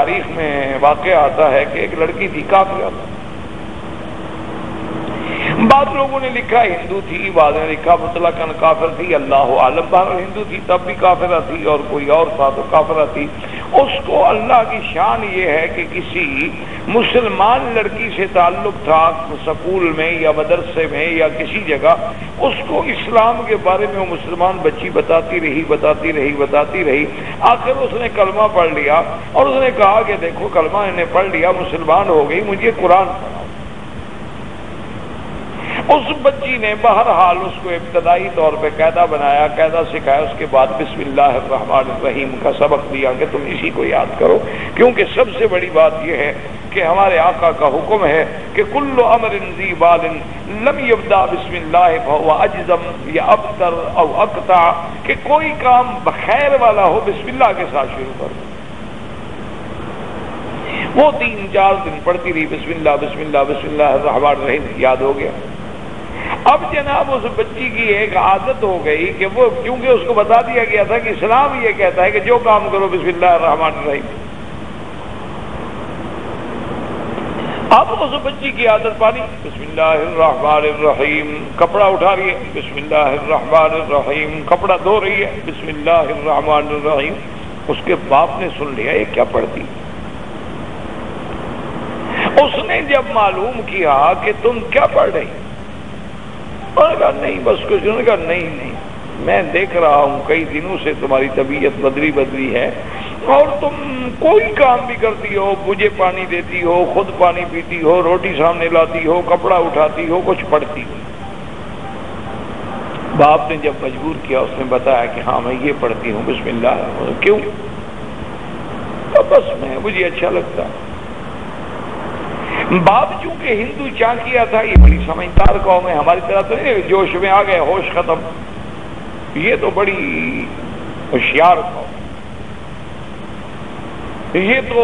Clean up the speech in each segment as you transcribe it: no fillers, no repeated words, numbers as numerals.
تاریخ میں واقعہ آتا ہے کہ ایک لڑکی تھی کافرہ، بعض لوگوں نے لکھا ہندو تھی، بعض نے لکھا مطلقاً کافر تھی، اللہ عالم، بہرحال ہندو تھی تب بھی کافرہ تھی، اور کوئی اور تھا تو کافرہ تھی۔ اس کو اللہ کی شان یہ ہے کہ کسی مسلمان لڑکی سے تعلق تھا سکول میں یا مدرسے میں یا کسی جگہ، اس کو اسلام کے بارے میں وہ مسلمان بچی بتاتی رہی، آخر اس نے کلمہ پڑھ لیا اور اس نے کہا کہ دیکھو کلمہ انہیں پڑھ لیا، مسلمان ہو گئی، مجھے قرآن پڑھاؤ۔ اس بچی نے بہرحال اس کو ابتدائی طور پہ قاعدہ بنایا، قاعدہ سکھایا، اس کے بعد بسم اللہ الرحمن الرحیم کا سبق دیا کہ تم اسی کو یاد کرو، کیونکہ سب سے بڑی بات یہ ہے کہ ہمارے آقا کا حکم ہے کہ کل امر ذی بال لم یبدا بسم اللہ فهو اجزم یا ابتر او اقطع، کہ کوئی کام بخیر والا ہو بسم اللہ کے ساتھ شروع کرو۔ وہ 3-4 دن پڑھتی رہی بسم اللہ الرحمن الرحیم، یاد ہو گیا۔ اب جناب اس بچی کی ایک عادت ہو گئی کہ وہ، کیونکہ اس کو بتا دیا گیا تھا کہ اسلام یہ کہتا ہے کہ جو کام کرو بسم اللہ الرحمن الرحیم، اب اس بچی کی عادت پانی بسم اللہ الرحمن الرحیم، کپڑا اٹھا رہی ہے بسم اللہ الرحمن الرحیم، کپڑا دھو رہی ہے بسم اللہ الرحمن الرحیم۔ اس کے باپ نے سن لیا یہ کیا پڑھتی، اس نے جب معلوم کیا کہ تم کیا پڑھ رہی، انہوں نے کہا نہیں بس کچھ، انہوں نے کہا نہیں میں دیکھ رہا ہوں کئی دنوں سے تمہاری طبیعت بدلی ہے، اور تم کوئی کام بھی کرتی ہو، مجھے پانی دیتی ہو، خود پانی پیتی ہو، روٹی سامنے لاتی ہو، کپڑا اٹھاتی ہو، کچھ پڑھتی ہو۔ باپ نے جب مجبور کیا، اس نے بتایا کہ ہاں میں یہ پڑھتی ہوں بسم اللہ۔ کیوں؟ بس مجھے اچھا لگتا ہے۔ باپ چونکہ ہندو چانکیا تھا، یہ بڑی سمجھدار قوم ہے، ہماری طرح تو نہیں جوش میں آ گئے ہوش ختم، یہ تو بڑی ہوشیار قوم ہے، یہ تو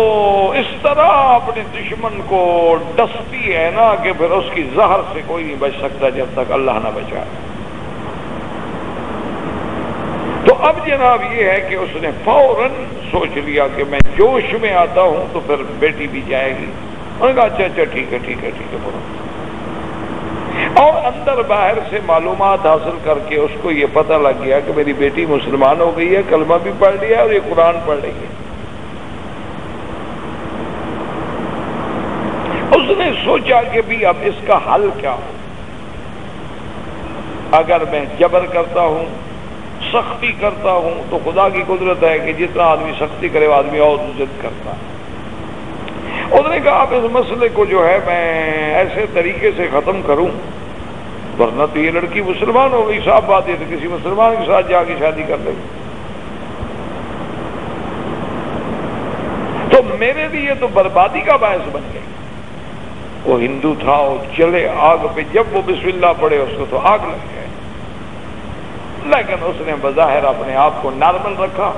اس طرح اپنے دشمن کو ڈستی ہے نا کہ پھر اس کی زہر سے کوئی نہیں بچ سکتا جب تک اللہ نہ بچائے۔ تو اب جناب یہ ہے کہ اس نے فوراً سوچ لیا کہ میں جوش میں آتا ہوں تو پھر بیٹی بھی جائے گی۔ انہوں نے کہا اچھا ٹھیک ہے پڑھو، اور اندر باہر سے معلومات حاصل کر کے اس کو یہ پتہ لگ گیا کہ میری بیٹی مسلمان ہو گئی ہے، کلمہ بھی پڑھ لیا اور یہ قرآن پڑھ رہی ہے۔ اس نے سوچا کہ بھی اب اس کا حل کیا ہو، اگر میں جبر کرتا ہوں، سختی کرتا ہوں، تو خدا کی قدرت ہے کہ جتنا آدمی سختی کرے وہ آدمی اور ضد کرتا ہے۔ انہوں نے کہا اب اس مسئلے کو جو ہے میں ایسے طریقے سے ختم کروں، ورنہ تو یہ لڑکی مسلمان ہو گئی، صاف بات ہے، تو کسی مسلمان کے ساتھ جا کے شادی کر لے گی، تو میرے لیے تو بربادی کا باعث بن گئی۔ وہ ہندو تھا، وہ چلے آگ پہ، جب وہ بسم اللہ پڑھے اس کو تو آگ لگ گئے، لیکن اس نے بظاہر اپنے آپ کو نارمل رکھا،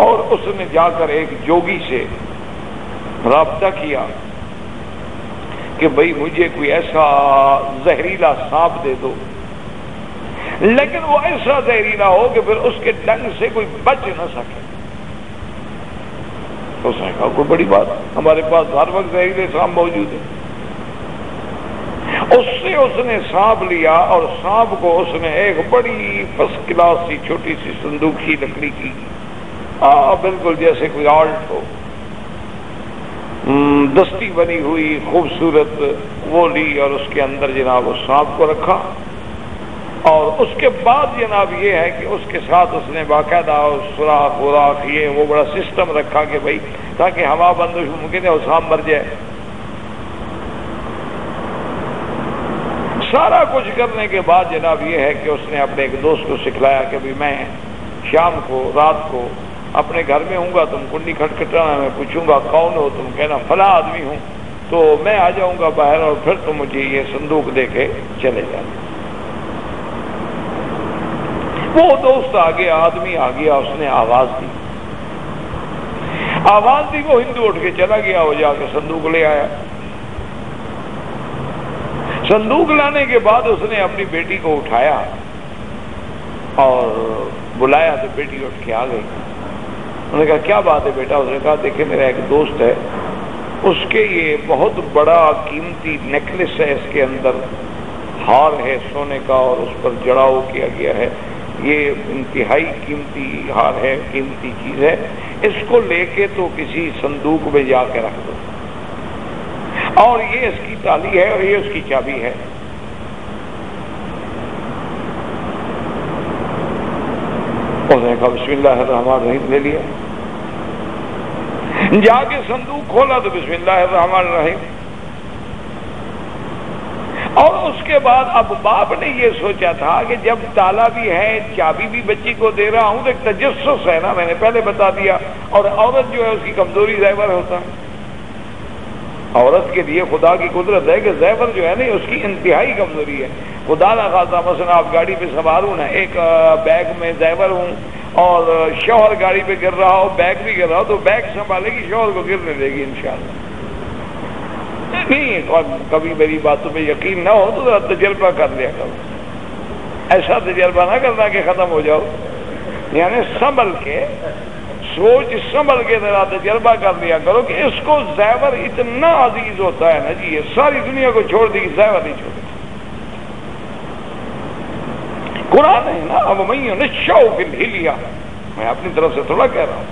اور اس نے جا کر ایک جوگی سے رابطہ کیا کہ بھئی مجھے کوئی ایسا زہریلا سانپ دے دو، لیکن وہ ایسا زہریلا ہو کہ پھر اس کے ڈنگ سے کوئی بچ نہ سکے۔ تو اس نے کہا کوئی بڑی بات، ہمارے پاس ہر وقت زہریلے سانپ موجود ہیں۔ اس سے اس نے سانپ لیا، اور سانپ کو اس نے ایک بڑی فرسٹ کلاس سی چھوٹی سی صندوقی لکڑی کی، بالکل جیسے کوئی آرٹ ہو، دستی بنی ہوئی خوبصورت، وہ لی اور اس کے اندر جناب اس سانپ کو رکھا، اور اس کے بعد جناب یہ ہے کہ اس کے ساتھ اس نے باقاعدہ سوراخ وراخ یہ وہ بڑا سسٹم رکھا کہ بھائی تاکہ ہوا بند ممکن ہے وہ سانپ مر جائے۔ سارا کچھ کرنے کے بعد جناب یہ ہے کہ اس نے اپنے ایک دوست کو سکھلایا کہ بھی میں شام کو رات کو اپنے گھر میں ہوں گا، تم کنڈی کھٹکھٹانا، میں پوچھوں گا کون ہو، تم کہنا فلاں آدمی ہوں، تو میں آ جاؤں گا باہر، اور پھر تم مجھے یہ صندوق دے کے چلے جانا۔ وہ دوست آ گیا، آدمی آ گیا، اس نے آواز دی، وہ ہندو اٹھ کے چلا گیا، وہ جا کے صندوق لے آیا۔ صندوق لانے کے بعد اس نے اپنی بیٹی کو اٹھایا اور بلایا، تو بیٹی اٹھ کے آ گئی۔ انہوں نے کہا کیا بات ہے بیٹا؟ اس نے کہا دیکھیں میرا ایک دوست ہے، اس کے یہ بہت بڑا قیمتی نیکلس ہے، اس کے اندر ہار ہے سونے کا اور اس پر جڑاؤ کیا گیا ہے، یہ انتہائی قیمتی ہار ہے، قیمتی چیز ہے، اس کو لے کے تو کسی صندوق میں جا کے رکھ دو، اور یہ اس کی تالی ہے اور یہ اس کی چابی ہے۔ انہوں نے کہا بسم اللہ الرحمن الرحیم، لے لیا، جا کے صندوق کھولا تو بسم اللہ الرحمن الرحیم، اور اس کے بعد اب باپ نے یہ سوچا تھا کہ جب تالا بھی ہے چابی بھی بچی کو دے رہا ہوں تو ایک تجسس ہے نا، میں نے پہلے بتا دیا، اور عورت جو ہے اس کی کمزوری زیور ہوتا ہے، عورت کے لیے خدا کی قدرت ہے کہ زیور جو ہے نا اس کی انتہائی کمزوری ہے۔ خدا نہ خاصا مثلا آپ گاڑی پہ سوار ہوں نا، ایک بیگ میں زیور ہوں اور شوہر گاڑی پہ گر رہا ہو، بیگ بھی گر رہا ہو، تو بیگ سنبھالے گی، شوہر کو گرنے دے گی انشاءاللہ نہیں۔ اور کبھی میری باتوں پہ یقین نہ ہو تو ذرا تجربہ کر لیا کرو، ایسا تجربہ نہ کرنا کہ ختم ہو جاؤ، یعنی سنبھل کے سوچ سنبھل کے ذرا تجربہ کر لیا کرو کہ اس کو زیور اتنا عزیز ہوتا ہے نا جی، یہ ساری دنیا کو چھوڑ دی، زیور نہیں چھوڑے۔ قرآن ہے نا، اب میں نشو فی الحلیہ، میں اپنی طرف سے تھوڑا کہہ رہا ہوں،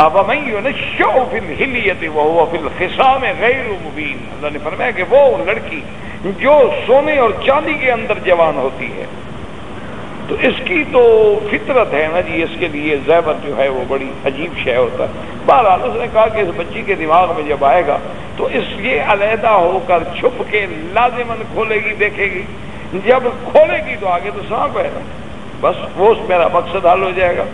اب میں نشو فی الحلیہ وہو فی الخصام غیر مبین، اللہ نے فرمایا کہ وہ لڑکی جو سونے اور چاندی کے اندر جوان ہوتی ہے تو اس کی تو فطرت ہے نا جی، اس کے لیے زیور جو ہے وہ بڑی عجیب شے ہوتا ہے۔ بہرحال اس نے کہا کہ اس بچی کے دماغ میں جب آئے گا تو اس لیے علیحدہ ہو کر چھپ کے لازماً کھولے گی، دیکھے گی، جب کھولے گی تو آگے تو سانپ ہے نا، بس وہ میرا مقصد حل ہو جائے گا،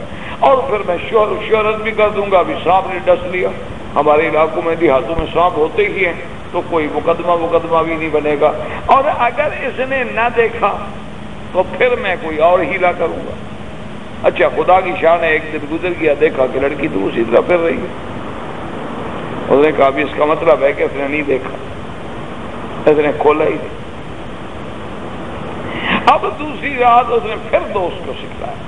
اور پھر میں شہرت بھی کر دوں گا، ابھی سانپ نے ڈس لیا، ہمارے علاقوں میں دیہاتوں میں سانپ ہوتے ہی ہیں تو کوئی مقدمہ بھی نہیں بنے گا، اور اگر اس نے نہ دیکھا تو پھر میں کوئی اور ہیلا کروں گا۔ اچھا خدا کی شان ہے، ایک دن گزر گیا، دیکھا کہ لڑکی تو اسی طرح پھر رہی ہے، اس نے کہا بھی اس کا مطلب ہے کہ اس نے نہیں دیکھا، اس نے کھولا ہی نہیں۔ اب دوسری رات اس نے پھر دوست کو سکھلایا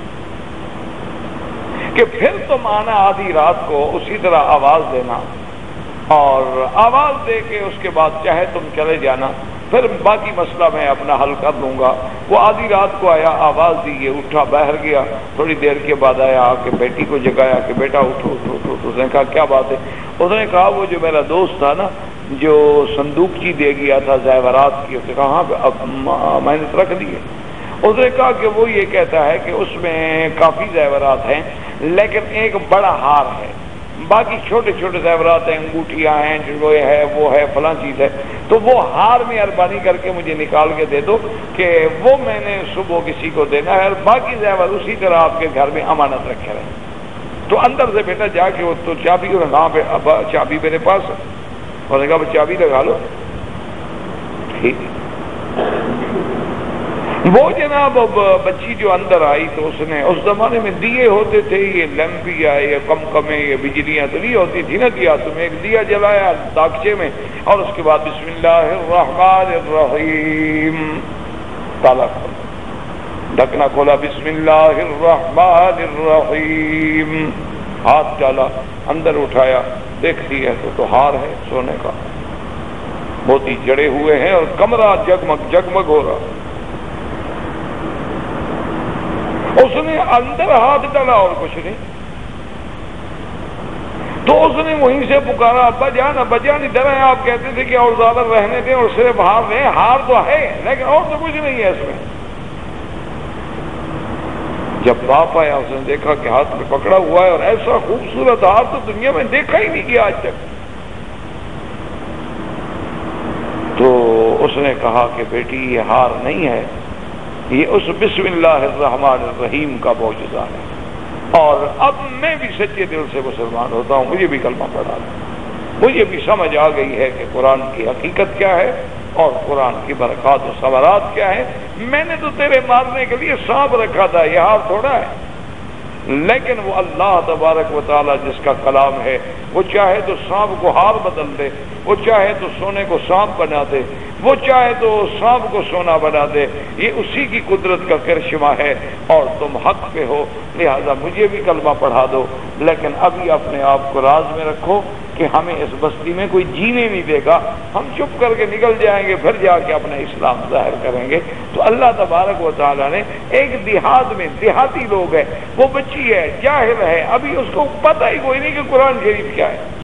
کہ پھر تم آنا آدھی رات کو اسی طرح آواز دینا، اور آواز دے کے اس کے بعد چاہے تم چلے جانا، پھر باقی مسئلہ میں اپنا حل کر لوں گا۔ وہ آدھی رات کو آیا، آواز دی، یہ اٹھا، باہر گیا، تھوڑی دیر کے بعد آیا، آ کے بیٹی کو جگایا کہ بیٹا اٹھو اٹھو اٹھو، اس نے کہا کیا بات ہے؟ اس نے کہا وہ جو میرا دوست تھا نا جو صندوق کی دے گیا تھا زیورات کی، اس نے کہا ہاں اب میں نے رکھ دیے۔ اس نے کہا کہ وہ یہ کہتا ہے کہ اس میں کافی زیورات ہیں لیکن ایک بڑا ہار ہے، باقی چھوٹے چھوٹے زیورات ہیں، انگوٹھیاں ہیں، جو ہے وہ ہے فلاں چیز ہے، تو وہ ہار مہربانی کر کے مجھے نکال کے دے دو کہ وہ میں نے صبح کسی کو دینا ہے، اور باقی زیور اسی طرح آپ کے گھر میں امانت رکھے رہے۔ تو اندر سے بیٹا جا کے وہ تو چابی کو کہاں پہ؟ ابا چابی میرے پاس ہے، اور نے کہا چابی لگا لو، ٹھیک ہے۔ وہ جناب بچی جو اندر آئی تو اس نے، اس زمانے میں دیے ہوتے تھے، یہ لیمپیاں یا کمکمیں یا بجلیاں تو نہیں ہوتی تھی نا، دیا تو میں ایک دیا جلایا داغچے میں، اور اس کے بعد بسم اللہ الرحمن الرحیم، تالا کھولا، ڈھکنا کھولا، بسم اللہ الرحمن الرحیم، ہاتھ ڈالا، اندر اٹھایا، دیکھتی ہے تو ہار ہے سونے کا، موتی جڑے ہوئے ہیں اور کمرہ جگمگ جگمگ ہو رہا۔ اس نے اندر ہاتھ ڈالا اور کچھ نہیں، تو اس نے وہیں سے پکارا ابا جان ابا جان ادھر ہیں، آپ کہتے تھے کہ اور زیادہ رہنے دیں اور صرف ہار دیں، ہار تو ہے لیکن اور تو کچھ نہیں ہے اس میں۔ جب باپ آیا اس نے دیکھا کہ ہاتھ میں پکڑا ہوا ہے، اور ایسا خوبصورت ہار تو دنیا میں دیکھا ہی نہیں کیا آج تک۔ تو اس نے کہا کہ بیٹی یہ ہار نہیں ہے، یہ اس بسم اللہ الرحمن الرحیم کا معجزہ ہے، اور اب میں بھی سچے دل سے مسلمان ہوتا ہوں، مجھے بھی کلمہ پڑھا ہے، مجھے بھی سمجھ آ گئی ہے کہ قرآن کی حقیقت کیا ہے اور قرآن کی برکات و ثمرات کیا ہے۔ میں نے تو تیرے مارنے کے لیے سانپ رکھا تھا، یہ ہار تھوڑا ہے، لیکن وہ اللہ تبارک و تعالیٰ جس کا کلام ہے وہ چاہے تو سانپ کو ہار بدل دے، وہ چاہے تو سونے کو سانپ بنا دے، وہ چاہے تو سانپ کو سونا بنا دے، یہ اسی کی قدرت کا کرشمہ ہے اور تم حق پہ ہو، لہذا مجھے بھی کلمہ پڑھا دو، لیکن ابھی اپنے آپ کو راز میں رکھو کہ ہمیں اس بستی میں کوئی جینے نہیں دے گا، ہم چپ کر کے نکل جائیں گے، پھر جا کے اپنا اسلام ظاہر کریں گے۔ تو اللہ تبارک و تعالیٰ نے ایک دیہات میں، دیہاتی لوگ ہے، وہ بچی ہے، جاہل ہے، ابھی اس کو پتہ ہی کوئی نہیں کہ قرآن شریف کیا ہے،